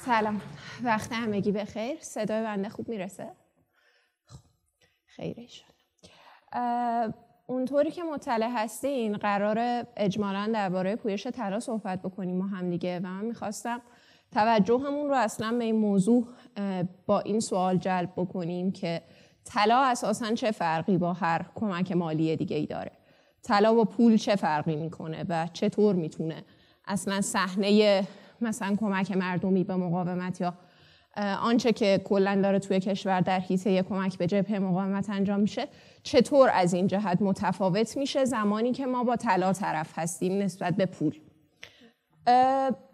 سلام، وقت همگی بخیر. صدای بنده خوب میرسه؟ خیر انشالله. اونطوری که مطلع هستین قرار اجمالاً درباره پویش طلا صحبت بکنیم ما هم دیگه و من میخواستم توجهمون رو اصلا به این موضوع با این سوال جلب بکنیم که طلا اساساً چه فرقی با هر کمک مالی دیگه ای داره؟ طلا با پول چه فرقی میکنه و چطور میتونه اصلا صحنه مثلا کمک مردمی به مقاومت یا آنچه که کلاً داره توی کشور در حیطه کمک به جبهه مقاومت انجام میشه چطور از این جهت متفاوت میشه زمانی که ما با طلا طرف هستیم نسبت به پول؟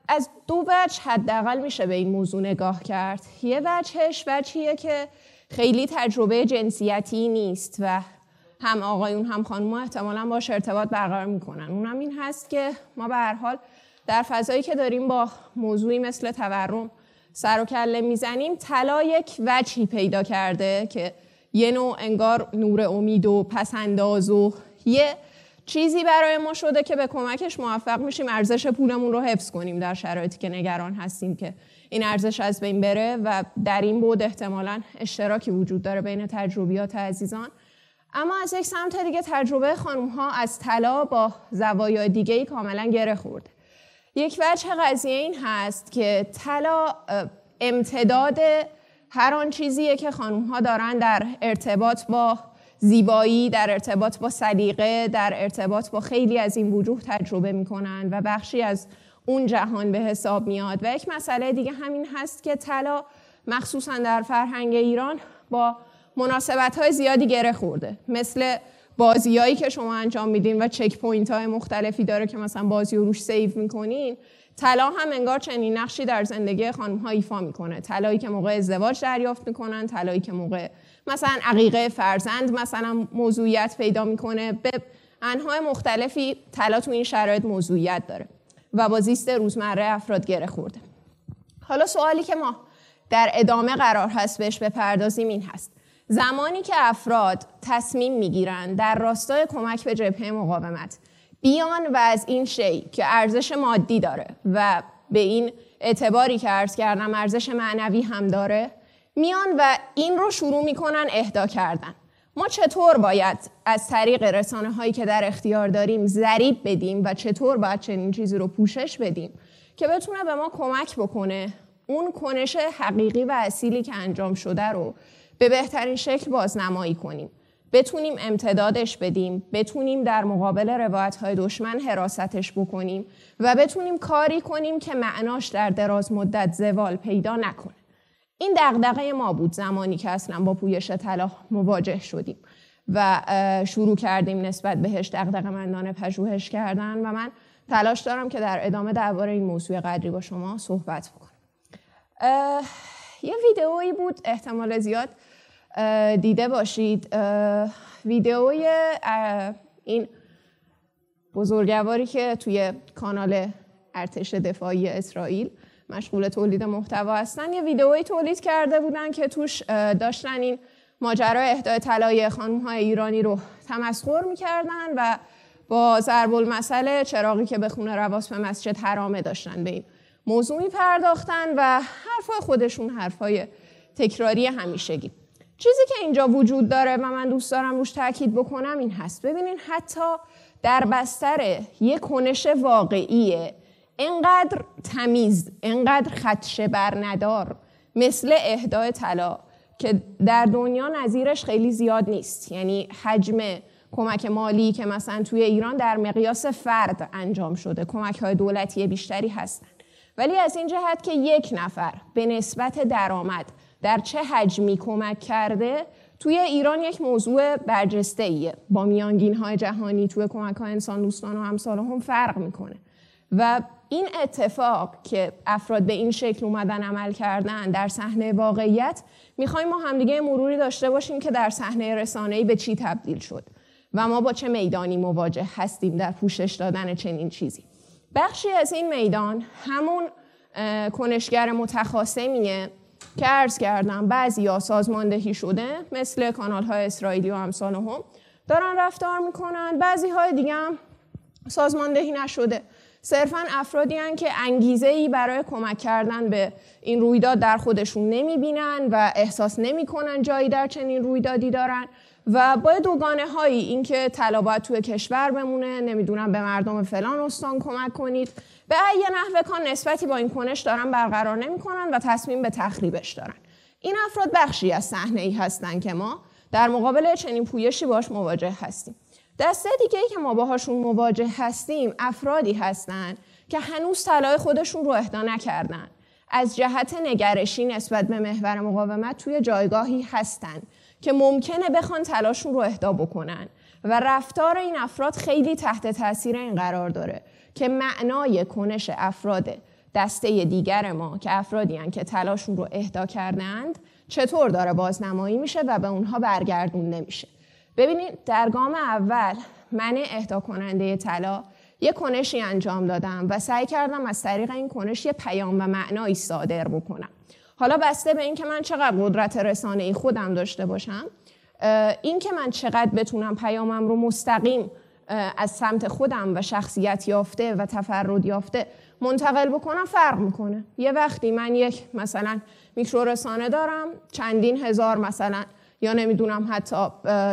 از دو وجه حداقل میشه به این موضوع نگاه کرد. یه وجهیه که خیلی تجربه جنسیتی نیست و هم آقایون هم خانم‌ها احتمالاً باش ارتباط برقرار میکنن. اونم این هست که ما به هر حال در فضایی که داریم با موضوعی مثل تورم سر و کله میزنیم، طلا یک وجهی پیدا کرده که یه نوع انگار نور امید و پسنداز و یه چیزی برای ما شده که به کمکش موفق میشیم ارزش پولمون رو حفظ کنیم در شرایطی که نگران هستیم که این ارزش از بین بره و در این بود احتمالاً اشتراکی وجود داره بین تجربیات عزیزان. اما از یک سمت دیگه تجربه خانم‌ها از طلا با زوایای دیگه‌ای کاملاً گره خورده. یک وجه قضیه این هست که طلا امتداد هر آن چیزیه که خانم‌ها دارن در ارتباط با زیبایی، در ارتباط با سلیقه، در ارتباط با خیلی از این وجوه تجربه میکنن و بخشی از اون جهان به حساب میاد. و یک مسئله دیگه همین هست که طلا مخصوصا در فرهنگ ایران با مناسبت‌های زیادی گره خورده، مثل بازیایی که شما انجام میدین و چک پوینت‌های مختلفی داره که مثلا بازی رو روش سیو میکنین. طلا هم انگار چنین نقشی در زندگی خانم‌ها ایفا میکنه. طلایی که موقع ازدواج دریافت میکنن، طلایی که موقع مثلا عقیقه فرزند مثلا موضوعیت پیدا میکنه. به انواع مختلفی طلا تو این شرایط موضوعیت داره و با زیست روزمره افراد گره خورده. حالا سوالی که ما در ادامه قرار هست بهش بپردازیم این هست: زمانی که افراد تصمیم میگیرن در راستای کمک به جبهه مقاومت بیان و از این شی که ارزش مادی داره و به این اعتباری که عرض کردم ارزش معنوی هم داره، میان و این رو شروع میکنن اهدا کردن، ما چطور باید از طریق رسانه هایی که در اختیار داریم ضریب بدیم و چطور باید چنین چیزی رو پوشش بدیم که بتونه به ما کمک بکنه اون کنش حقیقی و اصیلی که انجام شده رو به بهترین شکل بازنمایی کنیم، بتونیم امتدادش بدیم، بتونیم در مقابل روایت‌های دشمن حراستش بکنیم و بتونیم کاری کنیم که معناش در دراز مدت زوال پیدا نکنه. این دغدغه ما بود زمانی که اصلا با پویش طلا مواجه شدیم و شروع کردیم نسبت بهش دغدغه‌مندانه پژوهش کردن و من تلاش دارم که در ادامه درباره این موضوع قدری با شما صحبت بکنم. یه ویدئویی بود احتمال زیاد دیده باشید، ویدئوی این بزرگواری که توی کانال ارتش دفاعی اسرائیل مشغول تولید محتوا هستن، یه ویدئویی تولید کرده بودن که توش داشتن این ماجرای اهدای طلای خانم‌های ایرانی رو تمسخر می‌کردن و با ضرب المثل چراغی که به خونه رواس به مسجد حرامه داشتن به این موضوع می‌پرداختن و حرفای خودشون حرفای تکراری همیشگی. چیزی که اینجا وجود داره و من دوست دارم روش تاکید بکنم این هست: ببینین حتی در بستر یک کنش واقعیه اینقدر تمیز، اینقدر خدشه بر ندار مثل اهدای طلا که در دنیا نظیرش خیلی زیاد نیست. یعنی حجم کمک مالی که مثلا توی ایران در مقیاس فرد انجام شده، کمک‌های دولتی بیشتری هستن، ولی از این جهت که یک نفر به نسبت درآمد در چه حجمی کمک کرده توی ایران یک موضوع برجسته‌ایه، با میانگین‌های جهانی توی کمک‌های انسان دوستان و امثال هم فرق میکنه. و این اتفاق که افراد به این شکل اومدن عمل کردن در صحنه واقعیت، میخوایم ما همدیگه مروری داشته باشیم که در صحنه رسانه‌ای به چی تبدیل شد و ما با چه میدانی مواجه هستیم در پوشش دادن چنین چیزی. بخشی از این میدان همون کنشگر متخاصمیه که عرض کردم بعضیا سازماندهی شده مثل کانال‌های اسرائیلی و امثال هم دارن رفتار میکنن، بعضی های دیگه هم سازماندهی نشده صرفاً افرادی هستند که انگیزه‌ای برای کمک کردن به این رویداد در خودشون نمی‌بینن و احساس نمی‌کنن جایی در چنین رویدادی دارن و با دوگانه‌هایی، این که طلا باید توی کشور بمونه، نمیدونم به مردم فلان استان کمک کنید، به ای نحوه کان نسبتی با این کنش دارن برقرار نمی‌کنن و تصمیم به تخریبش دارن. این افراد بخشی از صحنه‌ای هستن که ما در مقابل چنین پویشی باش مواجه هستیم. دسته دیگه‌ای که ما باهاشون مواجه هستیم افرادی هستن که هنوز طلای خودشون رو اهدا نکردن. از جهت نگرشی نسبت به محور مقاومت توی جایگاهی هستن که ممکنه بخوان تلاشون رو اهدا بکنن و رفتار این افراد خیلی تحت تاثیر این قرار داره که معنای کنش افراد دسته دیگر ما که افرادی هستند که تلاشون رو اهدا کردند چطور داره بازنمایی میشه و به اونها برگردون نمیشه. ببینید در گام اول من اهدا کننده طلا یه کنشی انجام دادم و سعی کردم از طریق این کنش یه پیام و معنایی صادر بکنم. حالا بسته به این که من چقدر قدرت رسانه‌ای خودم داشته باشم، این که من چقدر بتونم پیامم رو مستقیم از سمت خودم و شخصیت یافته و تفرد یافته منتقل بکنم فرق میکنه. یه وقتی من یک مثلا میکرو رسانه دارم، چندین هزار مثلا یا نمیدونم حتی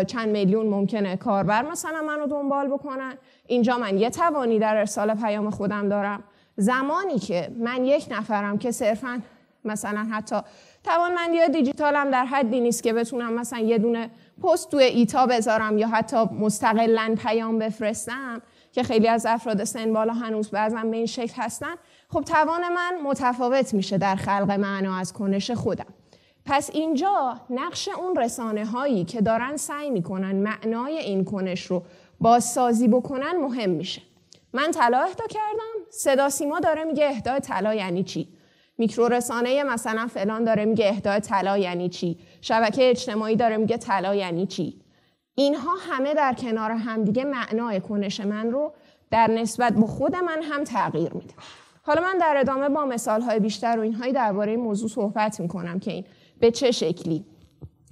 چند میلیون ممکنه کاربر مثلا منو دنبال بکنن، اینجا من یه توانی در ارسال پیام خودم دارم. زمانی که من یک نفرم که صرفاً مثلا حتی توانمندی دیجیتالم در حدی نیست که بتونم مثلا یه دونه پست توی ایتا بذارم یا حتی مستقلاً پیام بفرستم که خیلی از افراد سن بالا هنوز بعضن به این شکل هستن، خب توان من متفاوت میشه در خلق معنا از کنش خودم. پس اینجا نقش اون رسانه هایی که دارن سعی میکنن معنای این کنش رو بازسازی بکنن مهم میشه. من طلا اهدا کردم، صدا سیما داره میگه اهدای طلا یعنی چی؟ میکرو رسانه مثلا فلان داره میگه اهدای طلا یعنی چی؟ شبکه اجتماعی داره میگه طلا یعنی چی؟ اینها همه در کنار همدیگه معنای کنش من رو در نسبت به خود من هم تغییر میده. حالا من در ادامه با مثال‌های بیشتر و اینهایی درباره این موضوع صحبت میکنم که این به چه شکلی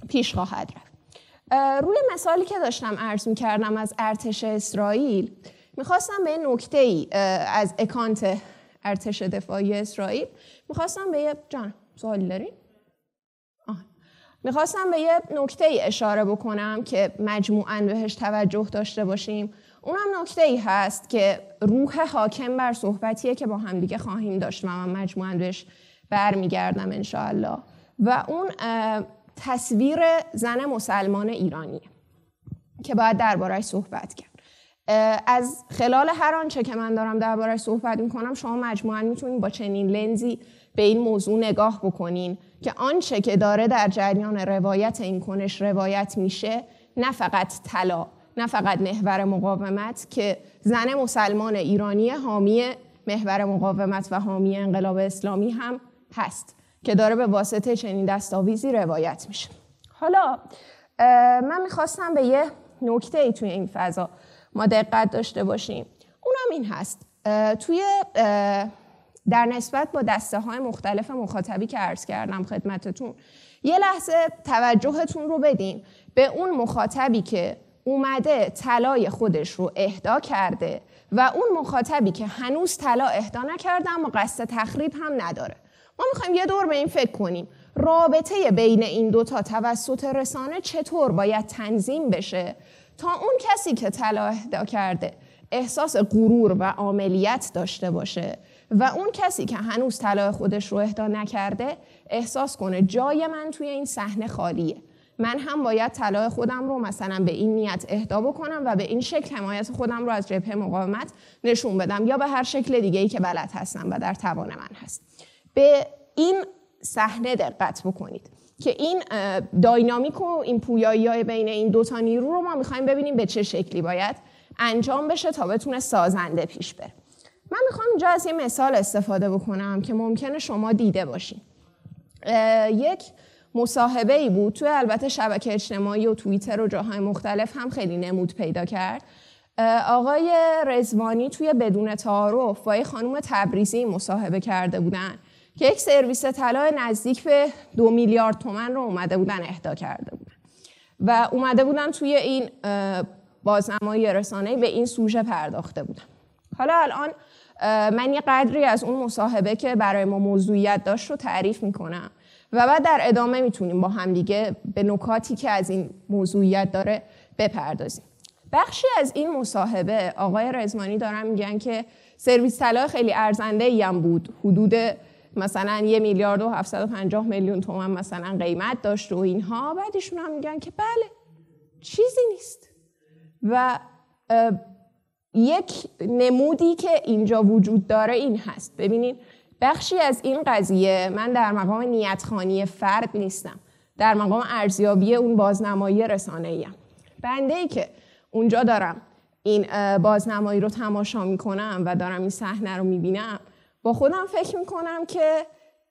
پیش خواهد رفت. روی مثالی که داشتم عرض میکردم از ارتش اسرائیل، میخواستم به نکته‌ای از اکانت ارتش دفاعی اسرائیل میخواستم به یه سوالی دارین؟ میخواستم به یه نکته‌ای اشاره بکنم که مجموعاً بهش توجه داشته باشیم. اونم نکته‌ای هست که روح حاکم بر صحبتیه که با هم دیگه خواهیم داشت و من مجموعاً بهش برمیگردم انشاءالله. و اون تصویر زن مسلمان ایرانیه که باید درباره‌اش صحبت کرد. از خلال هر آنچه که من دارم درباره‌اش صحبت می‌کنم شما مجموعاً می‌تونید با چنین لنزی به این موضوع نگاه بکنین که آنچه که داره در جریان روایت این کنش روایت میشه نه فقط طلا، نه فقط محور مقاومت که زن مسلمان ایرانی حامی محور مقاومت و حامی انقلاب اسلامی هم هست که داره به واسطه چنین دستاویزی روایت میشه. حالا من میخواستم به یه نکته‌ای توی این فضا ما دقت داشته باشیم. اونم این هست توی در نسبت با دسته‌های مختلف مخاطبی که عرض کردم خدمتتون، یه لحظه توجهتون رو بدین به اون مخاطبی که اومده طلای خودش رو اهدا کرده و اون مخاطبی که هنوز طلا اهدا نکرده اما قصد تخریب هم نداره. ما میخوایم یه دور به این فکر کنیم رابطه بین این دوتا توسط رسانه چطور باید تنظیم بشه تا اون کسی که طلا اهدا کرده احساس غرور و عاملیت داشته باشه و اون کسی که هنوز طلا خودش رو اهدا نکرده احساس کنه جای من توی این صحنه خالیه، من هم باید طلا خودم رو مثلا به این نیت اهدا بکنم و به این شکل حمایت خودم رو از جبهه مقاومت نشون بدم یا به هر شکل دیگه‌ای که بلد هستم و در توان من هست. به این صحنه دقت بکنید که این داینامیک و این پویایی‌های بین این دوتا نیرو رو ما می‌خوایم ببینیم به چه شکلی باید انجام بشه تا بتونه سازنده پیش بره. من می‌خوام اینجا از یه مثال استفاده بکنم که ممکنه شما دیده باشین. یک مصاحبه‌ای بود توی البته شبکه اجتماعی و توییتر و جاهای مختلف هم خیلی نمود پیدا کرد. آقای رضوانی توی بدون تعارف با یه خانم تبریزی مصاحبه کرده بودن که یک سرویس طلا نزدیک به 2 میلیارد تومان رو اومده بودن اهدا کرده بودن و اومده بودن توی این بازنمایی رسانه‌ای به این سوژه پرداخته بودن. حالا الان من یه قدری از اون مصاحبه که برای ما موضوعیت داشت رو تعریف میکنم و بعد در ادامه میتونیم با هم دیگه به نکاتی که از این موضوعیت داره بپردازیم. بخشی از این مصاحبه آقای رضوانی دارن میگن که سرویس طلا خیلی ارزنده‌ای هم بود، حدود مثلا 1,750,000,000 تومان مثلا قیمت داشت و اینها. بعدشون هم میگن که بله چیزی نیست. و یک نمودی که اینجا وجود داره این هست. ببینید بخشی از این قضیه، من در مقام نیتخوانی فرد نیستم، در مقام ارزیابی اون بازنمایی رسانه‌ایم. بنده‌ای که اونجا دارم این بازنمایی رو تماشا میکنم و دارم این صحنه رو میبینم، با خودم فکر میکنم که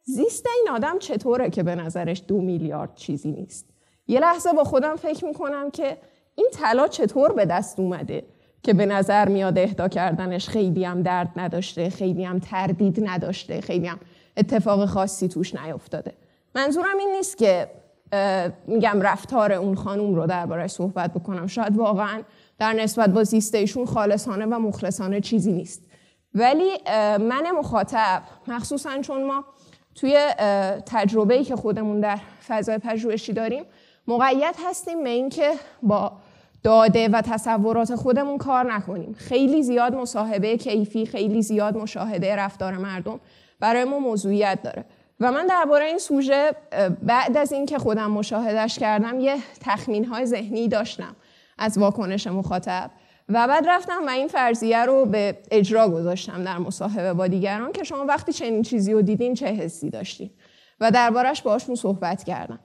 زیست این آدم چطوره که به نظرش 2 میلیارد چیزی نیست. یه لحظه با خودم فکر میکنم که این طلا چطور به دست اومده که به نظر میاد اهدا کردنش خیلی هم درد نداشته، خیلی هم تردید نداشته، خیلی هم اتفاق خاصی توش نیفتاده. منظورم این نیست که میگم رفتار اون خانوم رو درباره صحبت بکنم، شاید واقعا در نسبت با زیست ایشون خالصانه و مخلصانه چیزی نیست، ولی من مخاطب، مخصوصا چون ما توی تجربه‌ای که خودمون در فضای پژوهشی داریم مقید هستیم به این که با داده و تصورات خودمون کار نکنیم. خیلی زیاد مصاحبه کیفی، خیلی زیاد مشاهده رفتار مردم برای ما موضوعیت داره و من درباره این سوژه بعد از این که خودم مشاهدهش کردم یه تخمین‌های ذهنی داشتم از واکنش مخاطب و بعد رفتم و این فرضیه رو به اجرا گذاشتم در مصاحبه با دیگران که شما وقتی چنین چیزی رو دیدین چه حسی داشتین و دربارش باهاشون صحبت کردم.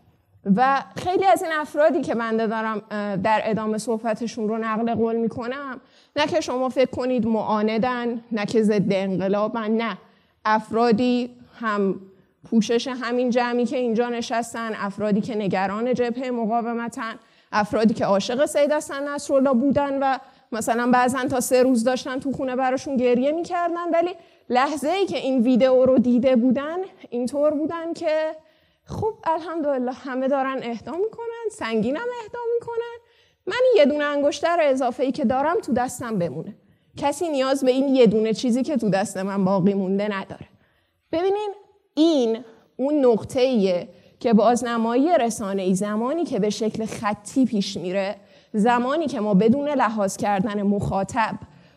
و خیلی از این افرادی که بنده دارم در ادامه صحبتشون رو نقل قول میکنم، نه که شما فکر کنید معاندن، نه که ضد انقلابن، نه، افرادی هم پوشش همین جمعی که اینجا نشستن، افرادی که نگران جبهه مقاومتن، افرادی که عاشق سید حسن نصرالله بودن و مثلا بعضن تا 3 روز داشتن تو خونه براشون گریه میکردن، ولی لحظه‌ای که این ویدئو رو دیده بودن اینطور بودن که خب الحمدلله همه دارن اهدا میکنن، سنگینم اهدا میکنن، من یه دونه انگشتر اضافه‌ای که دارم تو دستم بمونه. کسی نیاز به این یه دونه چیزی که تو دست من باقی مونده نداره. ببینین این اون نقطه‌ایه که بازنمایی رسانه‌ای زمانی که به شکل خطی پیش میره، زمانی که ما بدون لحاظ کردن مخاطب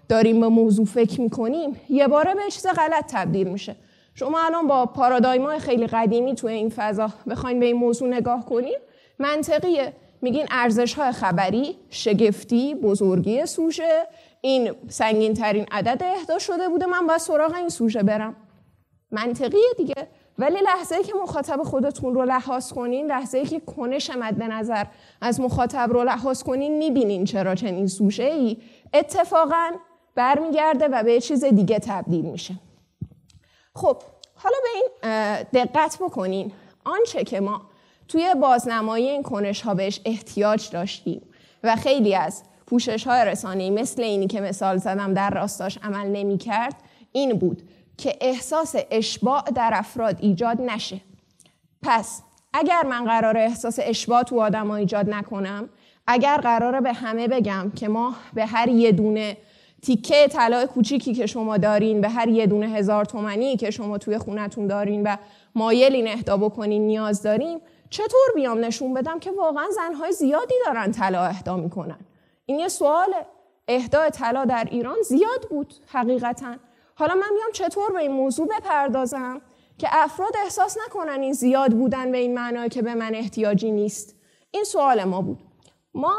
داریم به موضوع فکر میکنیم، یه باره به چیز غلط تبدیل میشه. شما الان با پارادایم‌های خیلی قدیمی توی این فضا بخواین به این موضوع نگاه کنین، منطقیه. میگین ارزش‌های خبری، شگفتی، بزرگی سوژه، این سنگین‌ترین عدد اهدا شده بوده، من باید سراغ این سوژه برم. منطقیه دیگه. ولی لحظه‌ای که مخاطب خودتون رو لحاظ کنین، لحظه‌ای که کنش مد نظر از مخاطب رو لحاظ کنین، می‌بینین چرا چنین سوژه‌ای اتفاقاً برمیگرده و به چیز دیگه تبدیل میشه. خب حالا به این دقت بکنین. آنچه که ما توی بازنمایی این کنش‌ها بهش احتیاج داشتیم و خیلی از پوشش‌های رسانه‌ای مثل اینی که مثال زدم در راستاش عمل نمی‌کرد، این بود که احساس اشباع در افراد ایجاد نشه. پس اگر من قراره احساس اشباع تو آدم‌ها ایجاد نکنم، اگر قراره به همه بگم که ما به هر یه دونه تیکه طلای کوچیکی که شما دارین، به هر یه دونه 1000 تومانی که شما توی خونتون دارین و مایلین اهدا بکنین نیاز داریم، چطور بیام نشون بدم که واقعا زنهای زیادی دارن طلا اهدا میکنن؟ این یه سواله. اهدای طلا در ایران زیاد بود حقیقتاً. حالا من بیام چطور به این موضوع بپردازم که افراد احساس نکنن این زیاد بودن به این معنی که به من احتیاجی نیست؟ این سوال ما بود. ما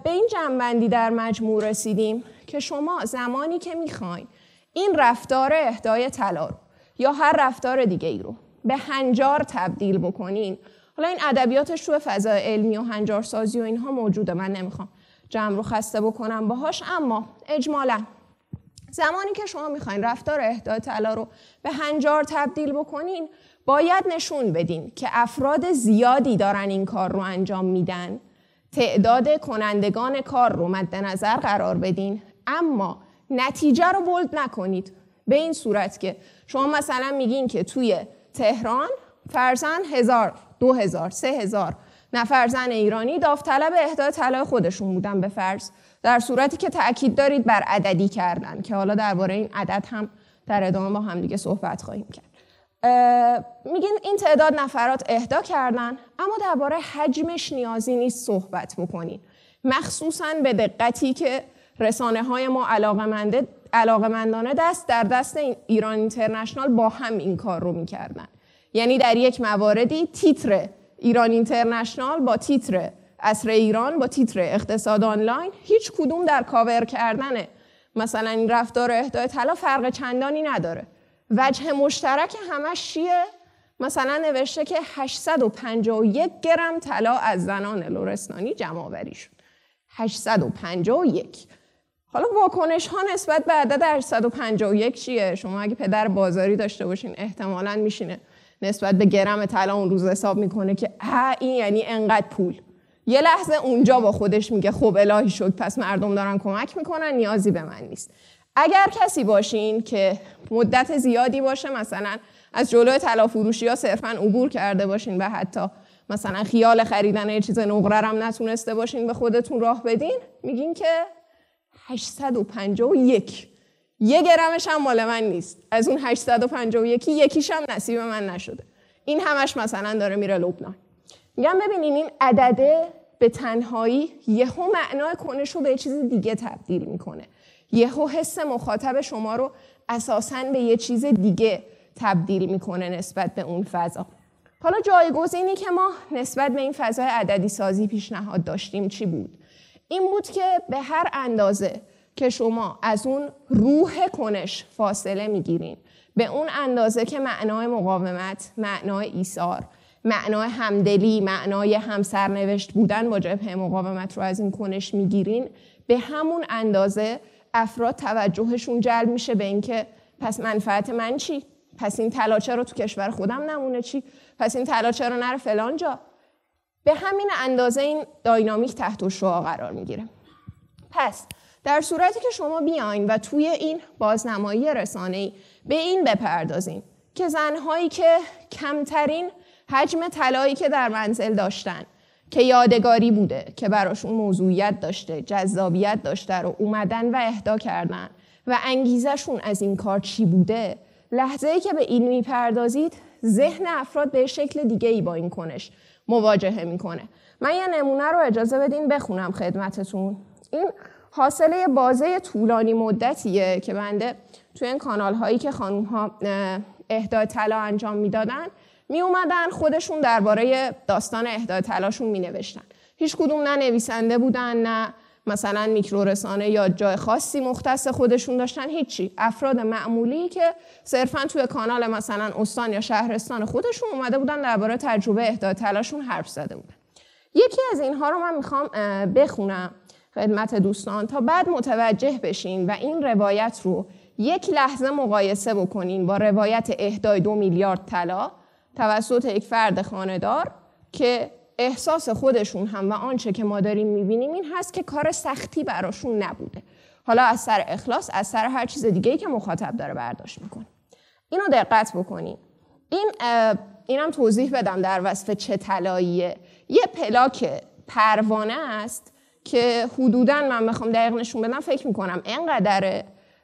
به این جمع‌بندی در مجموع رسیدیم که شما زمانی که میخواین این رفتار اهدای طلا رو یا هر رفتار دیگه ای رو به هنجار تبدیل بکنین، حالا این ادبیاتش تو فضای علمی و هنجارسازی و اینها موجوده، من نمیخوام جمع رو خسته بکنم باهاش، اما اجمالاً زمانی که شما میخواین رفتار اهدای طلا رو به هنجار تبدیل بکنین، باید نشون بدین که افراد زیادی دارن این کار رو انجام میدن، تعداد کنندگان کار رو مد نظر قرار بدین، اما نتیجه رو بولد نکنید. به این صورت که شما مثلا میگین که توی تهران فرضاً 1000 2000 3000 نفر زن ایرانی داوطلب اهدای طلای خودشون بودن به فرض، در صورتی که تأکید دارید بر عددی کردن که حالا درباره این عدد هم در ادامه با هم دیگه صحبت خواهیم کرد. میگین این تعداد نفرات اهدا کردن، اما درباره حجمش نیازی نیست صحبت بکنین، مخصوصاً به دقتی که رسانه‌های ما علاقه‌مندانه دست در دست ایران اینترنشنال با هم این کار رو میکردن. یعنی در یک مواردی تیتر ایران اینترنشنال با تیتر عصر ایران با تیتر اقتصاد آنلاین هیچ کدوم در کاور کردن مثلا این رفتار اهدای طلا فرق چندانی نداره. وجه مشترک همش چیه؟ مثلا نوشته که 851 گرم طلا از زنان لرستانی جمع آوری شد. 851. حالا واکنش ها نسبت به عدد 851 چیه؟ شما اگه پدر بازاری داشته باشین احتمالاً میشینه نسبت به گرم طلا اون روز حساب میکنه که این یعنی انقدر پول. یه لحظه اونجا با خودش میگه خب الهی شکر، پس مردم دارن کمک میکنن، نیازی به من نیست. اگر کسی باشین که مدت زیادی باشه مثلا از جلوی طلا فروشی ها صرفاً عبور کرده باشین و حتی مثلا خیال خریدن یه چیز نقره هم نتونسته باشین به خودتون راه بدین، میگین که 851 یه گرمش هم مال من نیست، از اون 851 یکیش هم نصیب من نشده. این همش مثلا داره میره لبنان. میگم ببینین این عدده به تنهایی یهو معنای کنش رو به چیز دیگه تبدیل میکنه، یهو حس مخاطب شما رو اساساً به یه چیز دیگه تبدیل میکنه نسبت به اون فضا. حالا جایگزینی که ما نسبت به این فضای عددی سازی پیشنهاد داشتیم چی بود؟ این بود که به هر اندازه که شما از اون روح کنش فاصله میگیرین، به اون اندازه که معنای مقاومت، معنای ایثار، معنای همدلی، معنای همسرنوشت بودن با جبهه مقاومت رو از این کنش میگیرین، به همون اندازه افراد توجهشون جلب میشه به اینکه پس منفعت من چی؟ پس این طلا چرا تو کشور خودم نمونه چی؟ پس این طلا چرا نره فلان جا؟ به همین اندازه این داینامیک تحت شعاع قرار میگیره. پس در صورتی که شما بیاین و توی این بازنمایی رسانه‌ای به این بپردازین که زنهایی که کمترین حجم طلایی که در منزل داشتن، که یادگاری بوده، که براشون موضوعیت داشته، جذابیت داشته رو اومدن و اهدا کردن و انگیزشون از این کار چی بوده، لحظه‌ای که به این میپردازید ذهن افراد به شکل دیگه‌ای با این کنش مواجهه میکنه. من یه نمونه رو اجازه بدین بخونم خدمتتون. این حاصله بازه طولانی مدتیه که بنده توی این کانال هایی که خانوم ها اهدای طلا انجام میدادن می اومدن خودشون درباره داستان اهدای طلاشون می نوشتن. هیچ کدوم نه نویسنده بودن، نه مثلا میکرورسانه یا جای خاصی مختص خودشون داشتن، هیچی. افراد معمولی که صرفا توی کانال مثلا استان یا شهرستان خودشون اومده بودن درباره تجربه اهدای طلاشون حرف زده بودن. یکی از اینها رو من میخوام بخونم خدمت دوستان تا بعد متوجه بشین و این روایت رو یک لحظه مقایسه بکنین با روایت اهدای 2 میلیارد طلا توسط یک فرد خانه‌دار که احساس خودشون هم و آنچه که ما داریم میبینیم این هست که کار سختی براشون نبوده. حالا از سر اخلاص، از سر هر چیز دیگه‌ای که مخاطب داره برداشت میکنه. اینو دقت بکنین. اینم توضیح بدم در وصف چه طلاییه. یه پلاک پروانه است که حدوداً من بخوام دقیق نشون بدم فکر میکنم اینقدره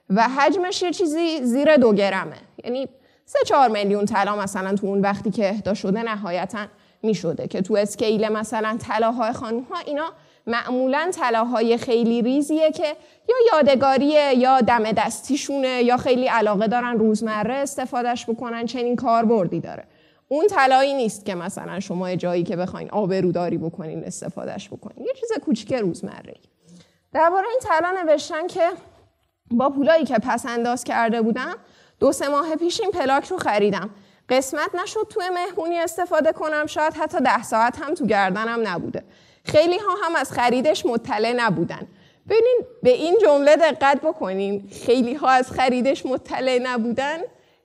و حجمش یه چیزی زیر 2 گرمه. یعنی 3-4 میلیون طلا مثلا تو اون وقتی که اهدا شده نهایتاً میشده که تو اسکیل مثلا طلاهای خانم‌ها اینا معمولاً طلاهای خیلی ریزیه که یا یادگاریه یا دم دستیشونه یا خیلی علاقه دارن روزمره استفادهش بکنن، چنین کاربردی داره. اون طلایی نیست که مثلا شما جایی که بخواین آبروداری بکنین استفادهش بکنین، یه چیز کوچیک روزمره‌ای. درباره این طلا نوشتن که با پولایی که پس انداز کرده بودم 2-3 ماه پیش این پلاک رو خریدم. قسمت نشد توی مهمونی استفاده کنم، شاید حتی 10 ساعت هم تو گردنم نبوده. خیلی ها هم از خریدش مطلع نبودن. ببینین به این جمله دقت بکنین، خیلی ها از خریدش مطلع نبودن،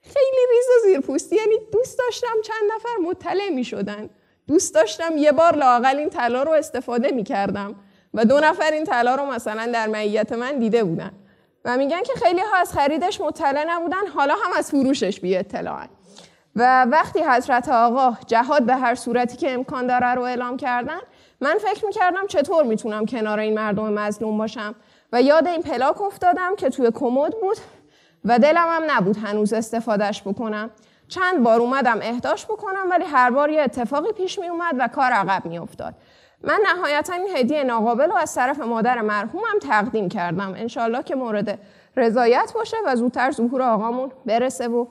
خیلی ریز و زیرپوستی. یعنی دوست داشتم چند نفر مطلع می شدن، دوست داشتم یه بار لااقل این طلا رو استفاده می کردم و 2 نفر این طلا رو مثلا در معیت من دیده بودن و میگن که خیلی ها از خریدش مطلع نبودن، حالا هم از فروشش بی اطلاعن. و وقتی حضرت آقا جهاد به هر صورتی که امکان داره رو اعلام کردن، من فکر میکردم چطور میتونم کنار این مردم مظلوم باشم و یاد این پلاک افتادم که توی کمد بود و دلم هم نبود هنوز استفادهش بکنم. چند بار اومدم اهداش بکنم ولی هر بار یه اتفاقی پیش می اومد و کار عقب می افتاد. من نهایتا این هدیه ناقابل رو از طرف مادر مرحومم تقدیم کردم. انشالله که مورد رضایت باشه و زودتر ظهور آقامون برسه و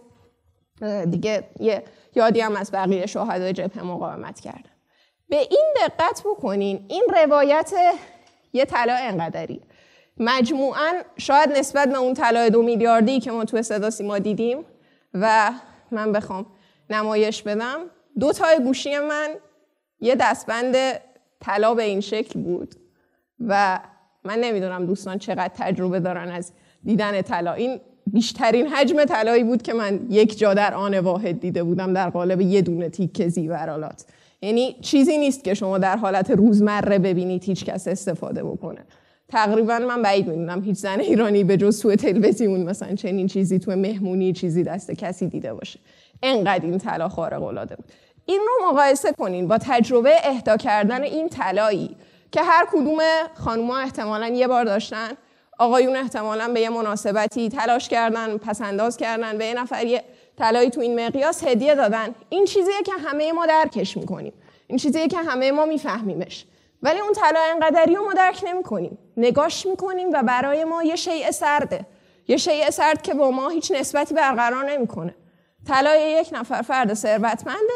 دیگه یه یادی هم از بقیه شهدای جبهه مقاومت کردم. به این دقت بکنین، این روایت یه طلا انقدری مجموعاً شاید نسبت به اون طلای 2 میلیاردی که ما تو صدا سیما دیدیم و من بخوام نمایش بدم، 2 تای گوشی من یه دستبند طلا به این شکل بود و من نمیدونم دوستان چقدر تجربه دارن از دیدن طلا. این بیشترین حجم طلایی بود که من یک جا در آن واحد دیده بودم در قالب یه دونه تیکه زیورالات. یعنی چیزی نیست که شما در حالت روزمره ببینید هیچ کس استفاده بکنه. تقریبا من بعید میدونم هیچ زن ایرانی به جز توی تلویزیون مثلا چنین چیزی توی مهمونی چیزی دست کسی دیده باشه. انقدر این طلا خارق العاده بود. این رو مقایسه کنین با تجربه اهدا کردن این طلایی که هر کدوم خانوما احتمالاً یه بار داشتن، آقایون احتمالاً به یه مناسبتی تلاش کردن، پسنداز کردن، به یه نفر یه طلایی تو این مقیاس هدیه دادن. این چیزیه که همه ما درکش میکنیم، این چیزیه که همه ما میفهمیمش، ولی اون طلا انقدری رو ما درک نمیکنیم، نگاش میکنیم و برای ما یه شیء سرده، یه شیء سرد که با ما هیچ نسبتی برقرار نمیکنه. طلای یک نفر فرد ثروتمنده،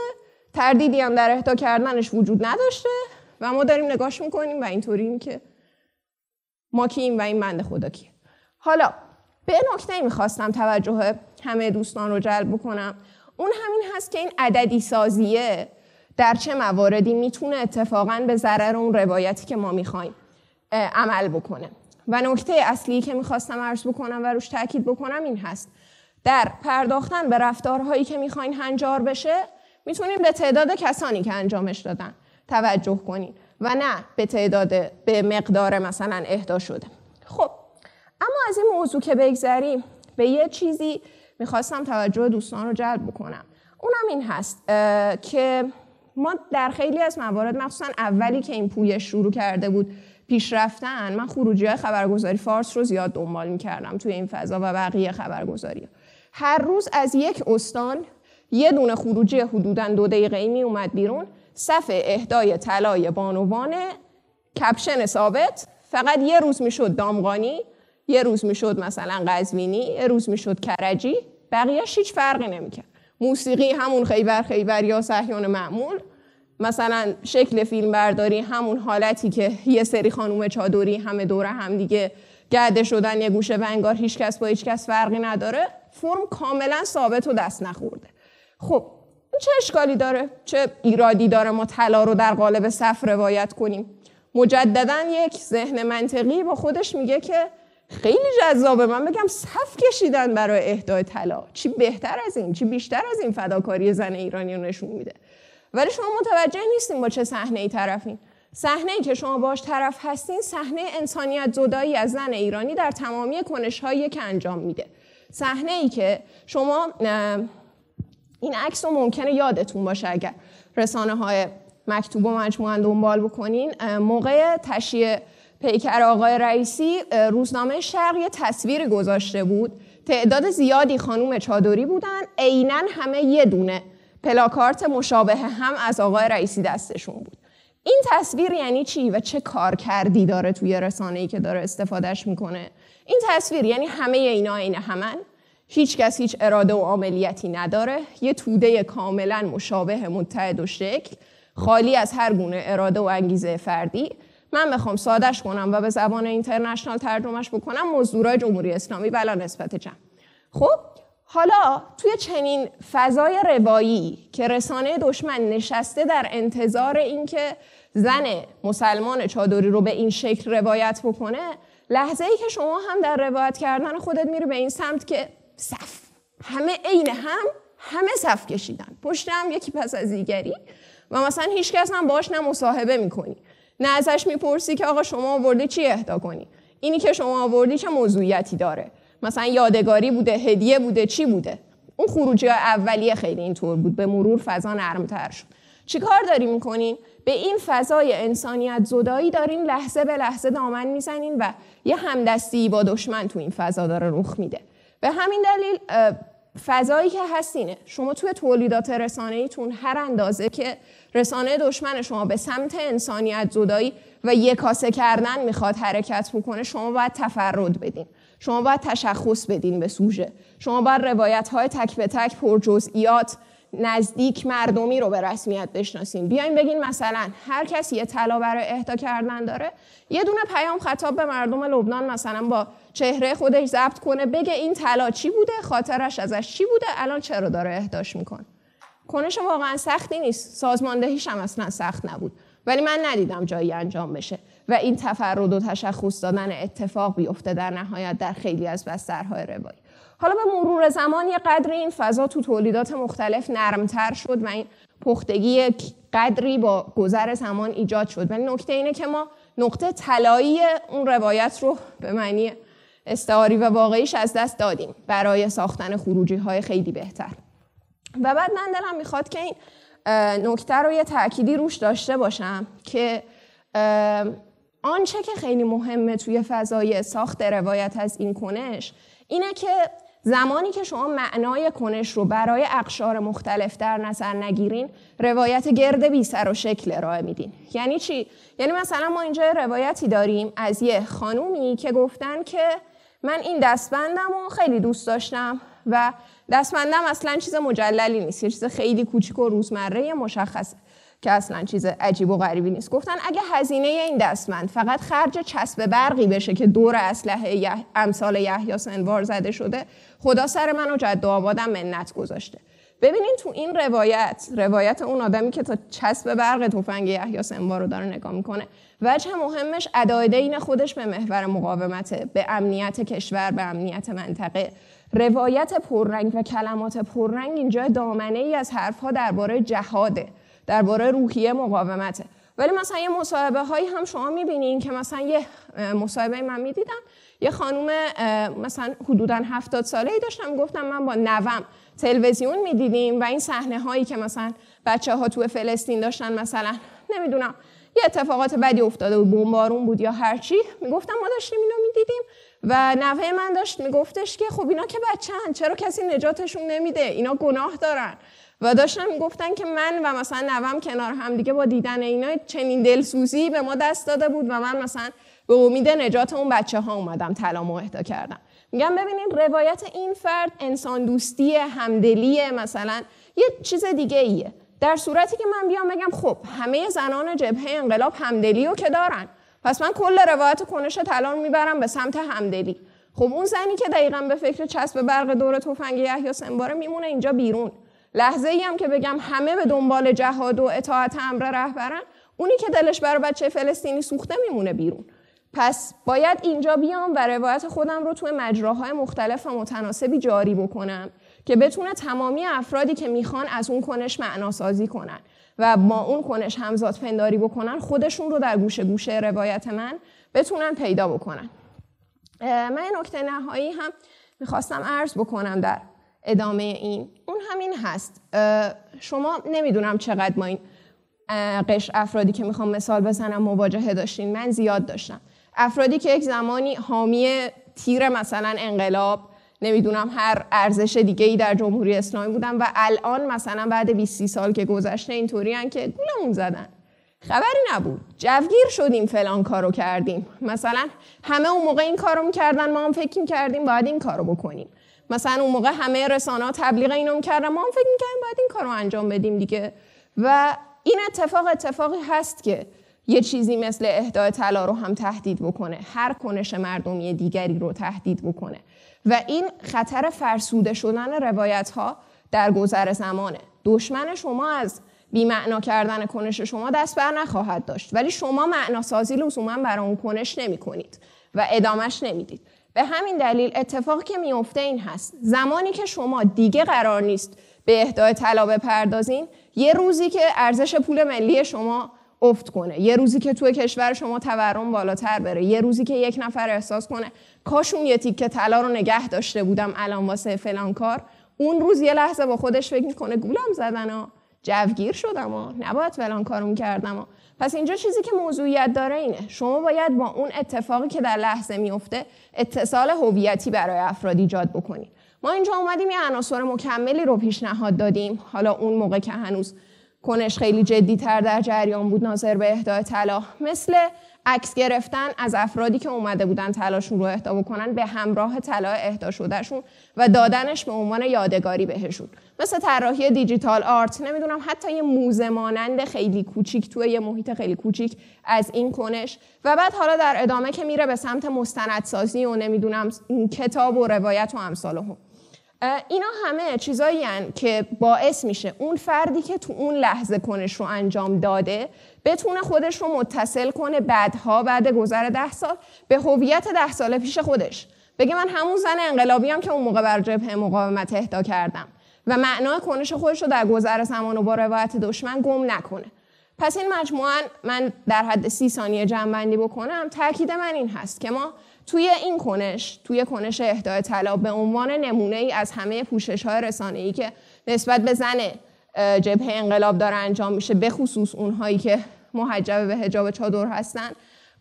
تردیدی هم در اهدا کردنش وجود نداشته و ما داریم نگاش میکنیم و اینطوریم که ما کیم و این بنده خدا کیه. حالا به نکته میخواستم توجه همه دوستان رو جلب بکنم، اون همین هست که این عددی سازیه در چه مواردی میتونه اتفاقاً به ضرر اون روایتی که ما میخوایم عمل بکنه. و نکته اصلی که میخواستم عرض بکنم و روش تاکید بکنم این هست، در پرداختن به رفتارهایی که میخواین هنجار بشه میتونیم به تعداد کسانی که انجامش دادن توجه کنین و نه به مقدار مثلا اهدا شده. خب اما از این موضوع که بگذریم، به یه چیزی میخواستم توجه دوستان رو جلب بکنم. اونم این هست که ما در خیلی از موارد، مخصوصا اولی که این پویش شروع کرده بود پیش رفتن، من خروجی‌های خبرگزاری فارس رو زیاد دنبال میکردم توی این فضا و بقیه خبرگزاری. هر روز از یک استان یه دونه خروجی حدوداً 2 دقیقه‌ای می اومد بیرون، صف اهدای طلای بانوان، کپشن ثابت، فقط یه روز میشد دامغانی، یه روز میشد مثلا قزوینی، یه روز میشد کرجی، بقیه‌اش هیچ فرقی نمیکرد. موسیقی همون خیبر یا صهیون معمول، مثلا شکل فیلم برداری همون حالتی که یه سری خانوم چادری همه دوره هم دیگه گرده شدن یه گوشه و انگار هیچ کس با هیچ کس فرقی نداره، فرم کاملا ثابت و دست نخورده. خب چه اشکالی داره؟ چه ایرادی داره ما طلا رو در قالب صف روایت کنیم؟ مجددا یک ذهن منطقی با خودش میگه که خیلی جذابه، من بگم صف کشیدن برای اهدای طلا، چی بهتر از این، چی بیشتر از این فداکاری زن ایرانی رو نشون میده. ولی شما متوجه نیستین با چه صحنه‌ای طرفین. صحنه‌ای که شما باش طرف هستین صحنه انسانیت زدایی از زن ایرانی در تمامی کنش‌هایی که انجام میده. صحنه‌ای که شما این عکس رو ممکنه یادتون باشه اگر رسانه‌های مکتوب و مجموعاً دنبال بکنین. موقع تشییع پیکر آقای رئیسی، روزنامه شرق یه تصویر گذاشته بود، تعداد زیادی خانوم چادری بودن، عیناً همه یه دونه پلاکارت مشابه هم از آقای رئیسی دستشون بود. این تصویر یعنی چی و چه کارکردی داره توی رسانه‌ای که داره استفادهش میکنه؟ این تصویر یعنی همه اینا عین همن، هیچ کس هیچ اراده و عملیاتی نداره، یه توده کاملا مشابه متحد و شکل، خالی از هر گونه اراده و انگیزه فردی. من بخوام سادهش کنم و به زبان اینترنشنال ترجمهش بکنم، مزدورای جمهوری اسلامی بلا نسبت جمع. خب حالا توی چنین فضای روایی که رسانه دشمن نشسته در انتظار اینکه زن مسلمان چادری رو به این شکل روایت بکنه، لحظه‌ای که شما هم در روایت کردن خودت میری به این سمت که صف، همه عین همه صف کشیدن پشت هم یکی پس از دیگری و مثلا هیچ کس هم باهاش نه مصاحبه میکنی، نه ازش میپرسی که آقا شما آوردی چی اهدا کنی، اینی که شما آوردی چه موضوعیتی داره، مثلا یادگاری بوده، هدیه بوده، چی بوده. اون خروجی‌های اولیه خیلی اینطور بود، به مرور فضا نرم‌تر شد. چیکار داری میکنین؟ به این فضای انسانیت زدایی دارین لحظه به لحظه دامن میزنین و یه همدستی با دشمن تو این فضا داره رخ میده. به همین دلیل فضایی که هستینه شما توی تولیدات رسانه‌ایتون هر اندازه که رسانه دشمن شما به سمت انسانیت زدایی و یکاسه کردن میخواد حرکت بکنه، شما باید تفرد بدین، شما باید تشخص بدین به سوژه، شما باید روایت‌های تک به تک پر جزئیات نزدیک مردمی رو به رسمیت بشناسین. بیاین بگین مثلا هر کسی یه طلا برای اهدا کردن داره، یه دونه پیام خطاب به مردم لبنان مثلا با چهره خودش ضبط کنه، بگه این طلا چی بوده، خاطرش ازش چی بوده، الان چرا داره اهداش میکنه. کنش واقعا سختی نیست، سازماندهیش هم اصلا سخت نبود، ولی من ندیدم جایی انجام بشه و این تفرد و تشخص دادن اتفاق بیفته در نهایت در خیلی از بسترهای روایی. حالا به مرور زمان یه قدری این فضا تو تولیدات مختلف نرمتر شد و این پختگی قدری با گذر زمان ایجاد شد، ولی نکته اینه که ما نقطه طلایی اون روایت رو به معنی استعاری و واقعیش از دست دادیم برای ساختن خروجی‌های خیلی بهتر. و بعد من دلم میخواد که این نکته رو یه تأکیدی روش داشته باشم که آنچه که خیلی مهمه توی فضای ساخت روایت از این کنش اینه که زمانی که شما معنای کنش رو برای اقشار مختلف در نظر نگیرین، روایت گرد بی سر و شکل ارائه میدین. یعنی چی؟ یعنی مثلا ما اینجا روایتی داریم از یه خانومی که گفتن که من این دستبندم رو خیلی دوست داشتم و دستبندم اصلا چیز مجللی نیست، یه چیز خیلی کوچیک و روزمره مشخصه که اصلا چیز عجیب و غریبی نیست. گفتن اگه هزینه این دستبند فقط خرج چسب برقی بشه که دور اسلحه امثال یحیی سنوار زده شده، خدا سر من و جد آبادم منت گذاشته. ببینین تو این روایت اون آدمی که تا چسب برق تفنگ یحیی سنوار رو داره نگاه میکنه، وجه مهمش ادای دین خودش به محور مقاومته، به امنیت کشور، به امنیت منطقه. روایت پررنگ و کلمات پررنگ اینجا دامنه ای از حرفها درباره جهاده، درباره روحیه مقاومته. ولی مثلا یه مصاحبه هایی هم شما میبینین که مثلا یه مصاحبه من میدیدم یه خانوم مثلا حدوداً 70 ساله‌ای داشتم، گفتم من با نوام تلویزیون میدیدیم و این صحنه هایی که مثلا بچه‌ها تو فلسطین داشتن، مثلا نمیدونم یه اتفاقات بدی افتاده بود، بمبارون بود یا هر چی، میگفتم ما داشتیم اینو میدیدیم و نوه من داشت میگفتش که خب اینا که بچه‌ن، چرا کسی نجاتشون نمیده، اینا گناه دارن. و داشتن میگفتن که من و مثلا نوام کنار هم دیگه با دیدن اینا چنین دلسوزی به ما دست داده بود و من مثلا به امید نجات اون بچه‌ها اومدم طلامو اهدا کردم. میگم ببینین روایت این فرد انسان دوستی، همدلی، مثلا یه چیز دیگه ایه. در صورتی که من بیام بگم خب همه زنان جبهه انقلاب همدلی رو که دارن، پس من کل روایت کنش طلا رو میبرم به سمت همدلی. خب اون زنی که دقیقاً به فکر چسب برق دور تفنگ یحیی سنوار میمونه اینجا بیرون. لحظه ای هم که بگم همه به دنبال جهاد و اطاعت امر رهبرن، اونی که دلش برای بچه فلسطینی سوخته میمونه بیرون. پس باید اینجا بیام و روایت خودم رو توی مجراهای مختلف و متناسبی جاری بکنم که بتونه تمامی افرادی که میخوان از اون کنش معناسازی کنن و با اون کنش همزاد پنداری بکنن، خودشون رو در گوشه گوشه روایت من بتونن پیدا بکنن. من نکته نهایی هم میخواستم عرض بکنم در ادامه این، اون همین هست. شما نمیدونم چقدر ما این قشر افرادی که میخوام مثال بزنم مواجهه داشتین، من زیاد داشتم. افرادی که یک زمانی حامی تیر مثلا انقلاب، نمیدونم هر ارزش دیگه‌ای در جمهوری اسلامی بودن و الان مثلا بعد 20-30 سال که گذشته اینطوری ان که گولمون زدن، خبری نبود، جوگیر شدیم، فلان کارو کردیم، مثلا همه اون موقع این کارو میکردن، ما هم فکر میکردیم باید این کارو بکنیم، مثلا اون موقع همه رسانه‌ها تبلیغ اینو میکردن، ما هم فکر میکردیم باید این کارو انجام بدیم دیگه. و این اتفاقی هست که یه چیزی مثل اهدای طلا رو هم تهدید بکنه، هر کنش مردمی دیگری رو تهدید بکنه و این خطر فرسوده شدن روایت‌ها در گذر زمانه. دشمن شما از بی‌معنا کردن کنش شما دست بر نخواهد داشت، ولی شما معناسازی لزوما برای اون کنش نمی‌کنید و ادامش نمیدید. به همین دلیل اتفاقی که میفته این هست، زمانی که شما دیگه قرار نیست به اهدای طلا بپردازین، یه روزی که ارزش پول ملی شما افت کنه، یه روزی که توی کشور شما تورم بالاتر بره، یه روزی که یک نفر احساس کنه کاش اون یه تیکه طلا رو نگه داشته بودم الان واسه فلان کار، اون روز یه لحظه با خودش فکر میکنه گولم زدن ها، جوگیر شدم نباید فلان کارو می‌کردم. پس اینجا چیزی که موضوعیت داره اینه، شما باید با اون اتفاقی که در لحظه میفته اتصال هویتی برای افراد ایجاد بکنید. ما اینجا اومدیم یه عناصر مکملی رو پیشنهاد دادیم. حالا اون موقع که هنوز کنش خیلی جدی‌تر در جریان بود ناظر به اهدای طلا، مثل عکس گرفتن از افرادی که اومده بودن طلاشون رو اهدا بکنن به همراه طلا اهدا شدهشون و دادنش به عنوان یادگاری بهشون، مثل طراحی دیجیتال آرت، نمیدونم حتی یه موزه مانند خیلی کوچیک توی یه محیط خیلی کوچیک از این کنش. و بعد حالا در ادامه که میره به سمت مستندسازی و نمیدونم کتاب و روایت و امثالهم. اینا همه چیزایی هستن که باعث میشه اون فردی که تو اون لحظه کنش رو انجام داده بتونه خودش رو متصل کنه بعد گذر 10 سال به هویت 10 سال پیش خودش. بگه من همون زن انقلابی ام که اون موقع بر جبهه مقاومت اهدا کردم و معنای کنش خودش رو در گذر زمان و با روایت دشمن گم نکنه. پس این مجموعاً من در حد 30 ثانیه جمع‌بندی بکنم، تاکید من این هست که ما توی این کنش، توی کنش اهدای طلا به عنوان نمونه‌ای از همه پوشش‌های رسانه‌ای که نسبت به زن جبهه انقلاب داره انجام میشه، به خصوص اونهایی که محجب به حجاب چادر هستن،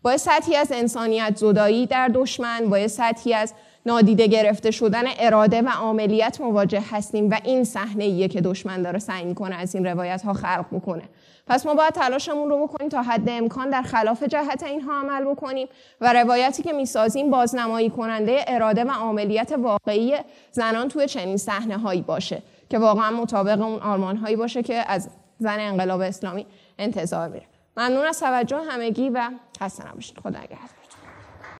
با سطحی از انسانیت زدایی در دشمن، با سطحی از نادیده گرفته شدن اراده و عاملیت مواجه هستیم و این صحنه‌ایه که دشمن داره سعی می‌کنه از این روایت‌ها خلق بکنه. پس ما باید تلاشمون رو بکنیم تا حد امکان در خلاف جهت اینها عمل بکنیم و روایتی که می‌سازیم بازنمایی کننده اراده و عاملیت واقعی زنان توی چنین صحنه‌هایی باشه که واقعا مطابق اون آرمان‌هایی باشه که از زن انقلاب اسلامی انتظار میره. ممنون از توجه همگی و خسته نباشید. خدا نگهدار.